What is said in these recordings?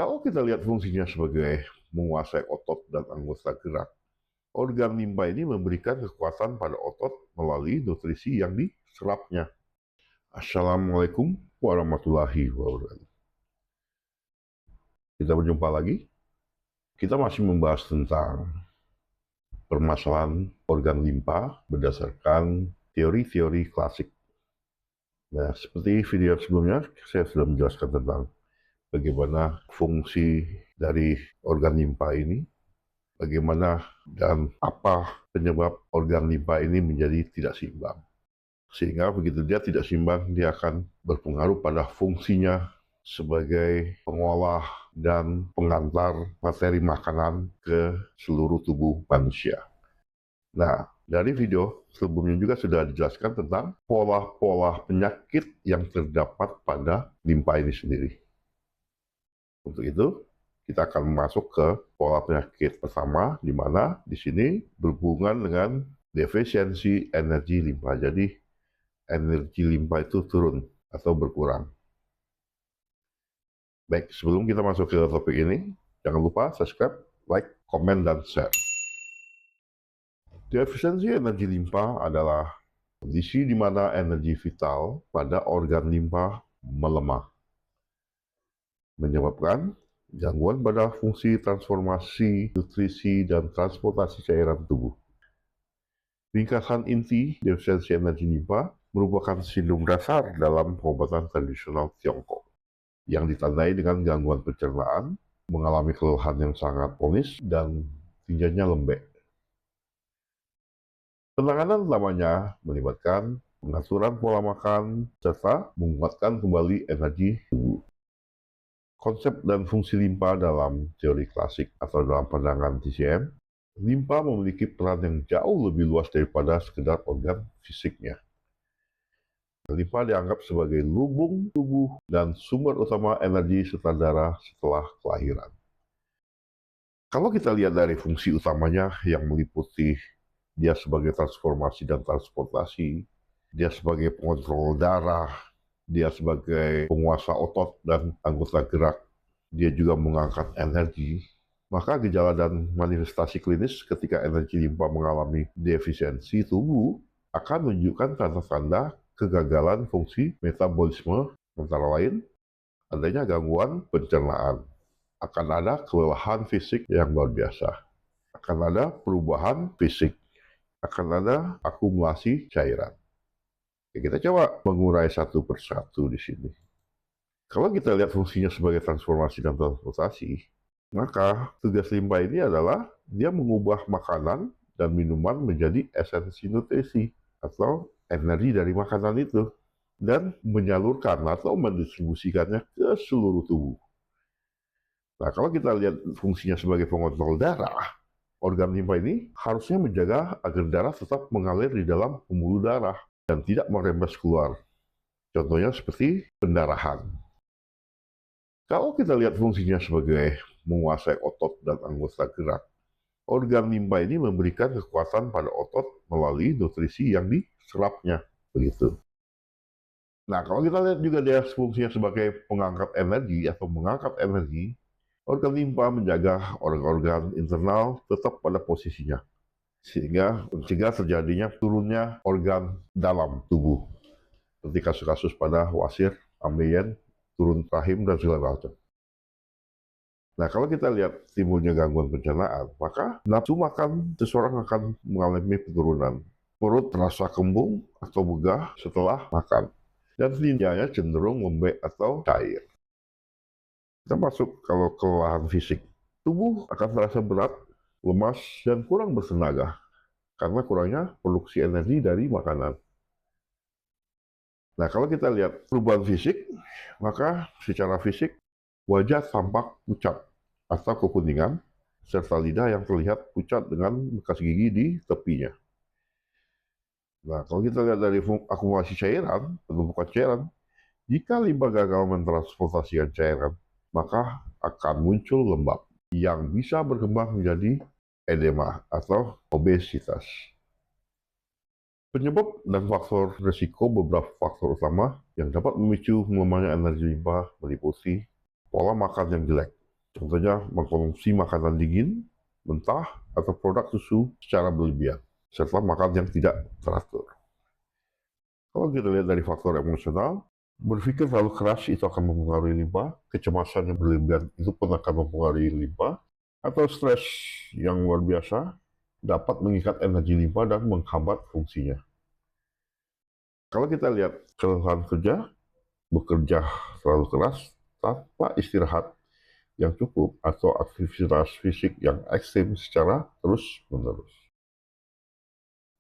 Kalau kita lihat fungsinya sebagai menguasai otot dan anggota gerak, organ limpa ini memberikan kekuatan pada otot melalui nutrisi yang diserapnya. Assalamualaikum warahmatullahi wabarakatuh. Kita berjumpa lagi. Kita masih membahas tentang permasalahan organ limpa berdasarkan teori-teori klasik. Nah, seperti video sebelumnya, saya sudah menjelaskan tentang bagaimana fungsi dari organ limpa ini, bagaimana dan apa penyebab organ limpa ini menjadi tidak seimbang. Sehingga begitu dia tidak seimbang, dia akan berpengaruh pada fungsinya sebagai pengolah dan pengantar materi makanan ke seluruh tubuh manusia. Nah, dari video sebelumnya juga sudah dijelaskan tentang pola-pola penyakit yang terdapat pada limpa ini sendiri. Untuk itu, kita akan masuk ke pola penyakit pertama, di mana di sini berhubungan dengan defisiensi energi limpa. Jadi, energi limpa itu turun atau berkurang. Baik, sebelum kita masuk ke topik ini, jangan lupa subscribe, like, komen, dan share. Defisiensi energi limpa adalah kondisi di mana energi vital pada organ limpa melemah, menyebabkan gangguan pada fungsi transformasi, nutrisi, dan transportasi cairan tubuh. Ringkasan inti defisiensi energi limpa merupakan sindrom dasar dalam pengobatan tradisional Tiongkok yang ditandai dengan gangguan pencernaan, mengalami kelelahan yang sangat kronis, dan tinjanya lembek. Penanganan utamanya melibatkan pengaturan pola makan serta menguatkan kembali energi tubuh. Konsep dan fungsi limpa dalam teori klasik atau dalam pandangan TCM, limpa memiliki peran yang jauh lebih luas daripada sekedar organ fisiknya. Limpa dianggap sebagai lubung tubuh dan sumber utama energi serta darah setelah kelahiran. Kalau kita lihat dari fungsi utamanya yang meliputi dia sebagai transformasi dan transportasi, dia sebagai pengontrol darah, dia sebagai penguasa otot dan anggota gerak, dia juga mengangkat energi, maka gejala dan manifestasi klinis ketika energi limpa mengalami defisiensi tubuh akan menunjukkan tanda-tanda kegagalan fungsi metabolisme, antara lain adanya gangguan pencernaan, akan ada kelelahan fisik yang luar biasa, akan ada perubahan fisik, akan ada akumulasi cairan. Kita coba mengurai satu persatu di sini. Kalau kita lihat fungsinya sebagai transformasi dan transportasi, maka tugas limpa ini adalah dia mengubah makanan dan minuman menjadi esensi nutrisi atau energi dari makanan itu dan menyalurkan atau mendistribusikannya ke seluruh tubuh. Nah, kalau kita lihat fungsinya sebagai pengontrol darah, organ limpa ini harusnya menjaga agar darah tetap mengalir di dalam pembuluh darah dan tidak merembes keluar. Contohnya seperti pendarahan. Kalau kita lihat fungsinya sebagai menguasai otot dan anggota gerak, organ limpa ini memberikan kekuatan pada otot melalui nutrisi yang diserapnya. Begitu. Nah, kalau kita lihat juga dia fungsinya sebagai pengangkat energi atau mengangkat energi, organ limpa menjaga organ-organ internal tetap pada posisinya, sehingga mencegah terjadinya turunnya organ dalam tubuh, seperti kasus-kasus pada wasir, ambeien, turun rahim, dan segala macam. Nah, kalau kita lihat timbulnya gangguan pencernaan, maka nafsu makan seseorang akan mengalami penurunan. Perut terasa kembung atau begah setelah makan, dan tinjanya cenderung lembek atau cair. Kita masuk kalau kelelahan fisik. Tubuh akan terasa berat, lemas, dan kurang bertenaga karena kurangnya produksi energi dari makanan. Nah, kalau kita lihat perubahan fisik, maka secara fisik wajah tampak pucat atau kekuningan, serta lidah yang terlihat pucat dengan bekas gigi di tepinya. Nah, kalau kita lihat dari akumulasi cairan, penumpukan cairan, jika limpa gagal mentransportasikan cairan, maka akan muncul lembab yang bisa berkembang menjadi edema atau obesitas. Penyebab dan faktor risiko beberapa faktor utama yang dapat memicu melemahnya energi limpa meliputi pola makan yang jelek, Contohnya mengkonsumsi makanan dingin, mentah, atau produk susu secara berlebihan, serta makan yang tidak teratur. Kalau kita lihat dari faktor emosional, berpikir terlalu keras itu akan mempengaruhi limpa, kecemasan yang berlebihan itu pun akan mempengaruhi limpa, atau stres yang luar biasa dapat mengikat energi limpa dan menghambat fungsinya. Kalau kita lihat kelelahan kerja, bekerja terlalu keras tanpa istirahat yang cukup atau aktivitas fisik yang ekstrim secara terus-menerus.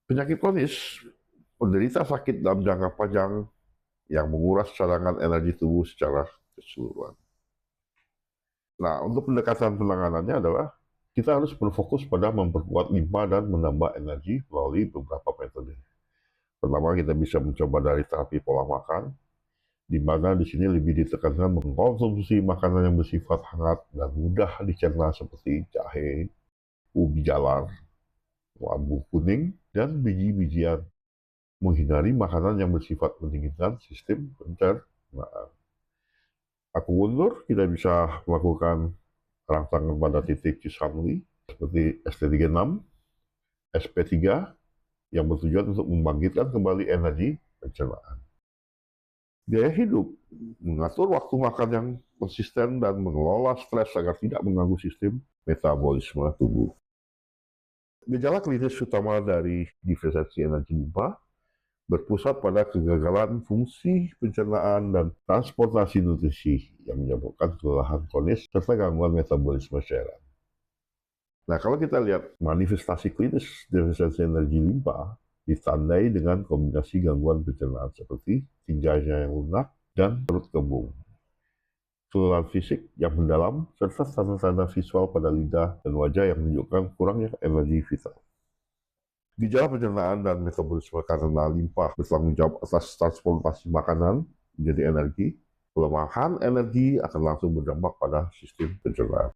Penyakit kronis, penderita sakit dalam jangka panjang yang menguras cadangan energi tubuh secara keseluruhan. Nah, untuk pendekatan penanganannya adalah kita harus berfokus pada memperkuat limpa dan menambah energi melalui beberapa metode. Pertama, kita bisa mencoba dari terapi pola makan, di mana di sini lebih ditekankan mengkonsumsi makanan yang bersifat hangat dan mudah dicerna seperti jahe, ubi jalar, labu kuning, dan biji-bijian. Menghindari makanan yang bersifat mendinginkan sistem pencernaan. Akupuntur kita bisa melakukan rangsangan pada titik Cisanti seperti ST36, SP3 yang bertujuan untuk membangkitkan kembali energi pencernaan. Gaya hidup, mengatur waktu makan yang konsisten dan mengelola stres agar tidak mengganggu sistem metabolisme tubuh. Gejala klinis utama dari defisiensi energi limpa berpusat pada kegagalan fungsi pencernaan dan transportasi nutrisi yang menyebabkan kelelahan kronis serta gangguan metabolisme cairan. Nah, kalau kita lihat manifestasi klinis defisiensi energi limpa ditandai dengan kombinasi gangguan pencernaan seperti tinjanya yang lunak dan perut kembung, kelelahan fisik yang mendalam, serta tanda-tanda visual pada lidah dan wajah yang menunjukkan kurangnya energi vital. Gejala pencernaan dan metabolisme karena limpa bertanggung jawab atas transportasi makanan menjadi energi. Pelemahan energi akan langsung berdampak pada sistem pencernaan.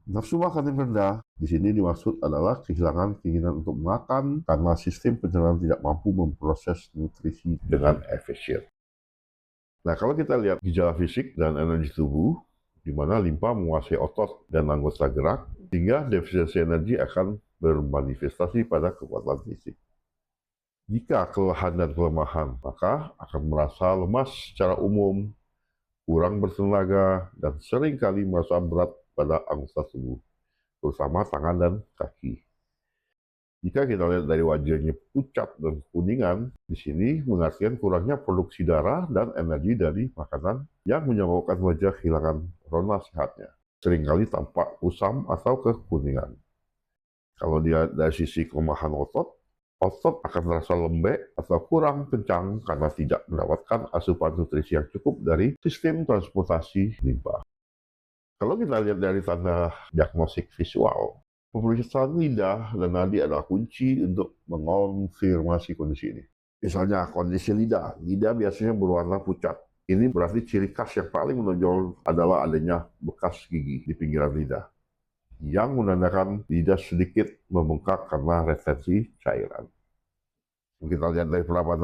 Nafsu makan yang rendah di sini dimaksud adalah kehilangan keinginan untuk makan karena sistem pencernaan tidak mampu memproses nutrisi dengan efisien. Nah, kalau kita lihat gejala fisik dan energi tubuh, di mana limpa menguasai otot dan anggota gerak, sehingga defisiensi energi akan bermanifestasi pada kekuatan fisik. Jika kelelahan dan kelemahan, maka akan merasa lemas secara umum, kurang bertenaga, dan seringkali merasa berat pada anggota tubuh, terutama tangan dan kaki. Jika kita lihat dari wajahnya pucat dan kuningan, di sini mengartikan kurangnya produksi darah dan energi dari makanan yang menyebabkan wajah kehilangan warna sehatnya. Seringkali tampak kusam atau kekuningan. Kalau dia dari sisi kelemahan otot akan terasa lembek atau kurang kencang karena tidak mendapatkan asupan nutrisi yang cukup dari sistem transportasi limpa. Kalau kita lihat dari tanda diagnostik visual, pemeriksaan lidah dan nadi adalah kunci untuk mengonfirmasi kondisi ini. Misalnya kondisi lidah biasanya berwarna pucat. Ini berarti ciri khas yang paling menonjol adalah adanya bekas gigi di pinggiran lidah, yang menandakan lidah sedikit membengkak karena retensi cairan. Kita lihat dari penerapan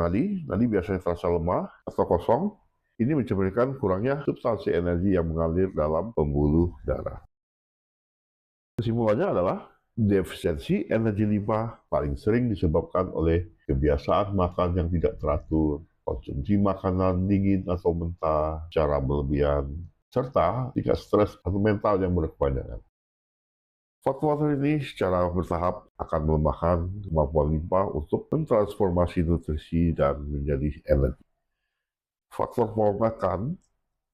nadi biasanya terasa lemah atau kosong. Ini mencerminkan kurangnya substansi energi yang mengalir dalam pembuluh darah. Kesimpulannya adalah defisiensi energi limpa paling sering disebabkan oleh kebiasaan makan yang tidak teratur, konsumsi makanan dingin atau mentah secara berlebihan, serta tingkat stres atau mental yang berkepanjangan. Faktor ini secara bertahap akan melemahkan kemampuan limpa untuk mentransformasi nutrisi dan menjadi energi. Faktor pola makan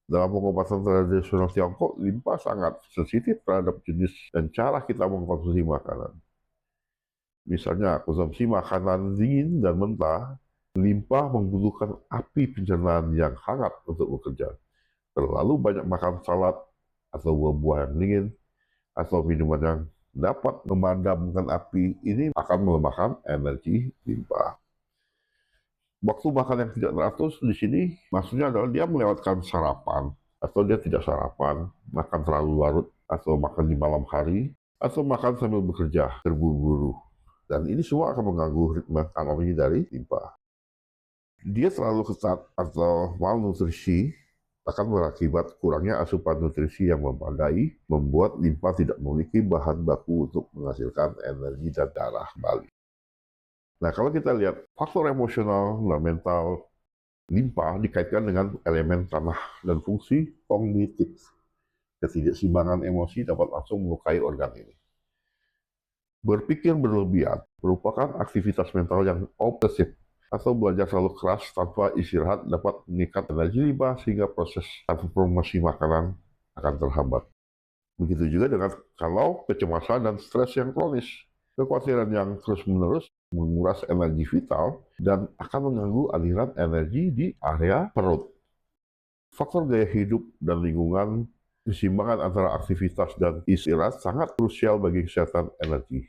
dalam pengobatan tradisional Tiongkok, limpa sangat sensitif terhadap jenis dan cara kita mengkonsumsi makanan. Misalnya, konsumsi makanan dingin dan mentah, limpa membutuhkan api pencernaan yang hangat untuk bekerja. Terlalu banyak makan salad atau buah-buah yang dingin atau minuman yang dapat memadamkan api ini akan melemahkan energi limpa. Waktu makan yang tidak teratur di sini maksudnya adalah dia melewatkan sarapan atau dia tidak sarapan, makan terlalu larut atau makan di malam hari atau makan sambil bekerja terburu-buru. Dan ini semua akan mengganggu ritme anatomi dari limpa. Dia terlalu ketat atau malnutrisi akan berakibat kurangnya asupan nutrisi yang memadai, membuat limfa tidak memiliki bahan baku untuk menghasilkan energi dan darah kembali. Nah, kalau kita lihat faktor emosional dan mental limfa dikaitkan dengan elemen tanah dan fungsi kognitif. Ketidakseimbangan emosi dapat langsung melukai organ ini. Berpikir berlebihan merupakan aktivitas mental yang obsesif, atau belajar terlalu keras tanpa istirahat dapat mengikat energi limfa sehingga proses transformasi makanan akan terhambat. Begitu juga dengan kalau kecemasan dan stres yang kronis. Kekhawatiran yang terus-menerus menguras energi vital dan akan mengganggu aliran energi di area perut. Faktor gaya hidup dan lingkungan, keseimbangan antara aktivitas dan istirahat sangat krusial bagi kesehatan energi.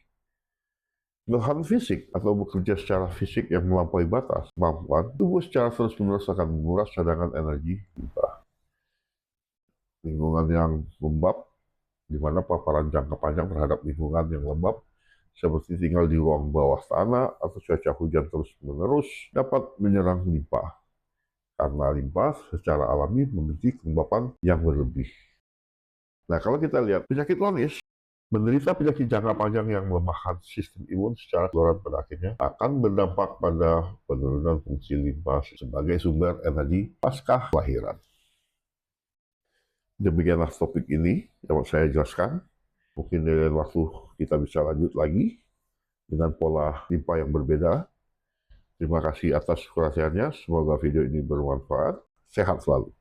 Kelelahan fisik atau bekerja secara fisik yang melampaui batas kemampuan tubuh secara terus-menerus akan menguras cadangan energi limfa. Lingkungan yang lembab, di mana paparan jangka panjang terhadap lingkungan yang lembab, seperti tinggal di ruang bawah tanah atau cuaca hujan terus-menerus, dapat menyerang limfa. Karena limfa secara alami memiliki kelembapan yang berlebih. Nah, kalau kita lihat penyakit kronis, menderita penyakit jangka panjang yang melemahkan sistem imun secara keseluruhan pada akhirnya akan berdampak pada penurunan fungsi limfa sebagai sumber energi pasca kelahiran. Demikianlah topik ini yang saya jelaskan. Mungkin di lain waktu kita bisa lanjut lagi dengan pola limfa yang berbeda. Terima kasih atas perhatiannya. Semoga video ini bermanfaat. Sehat selalu.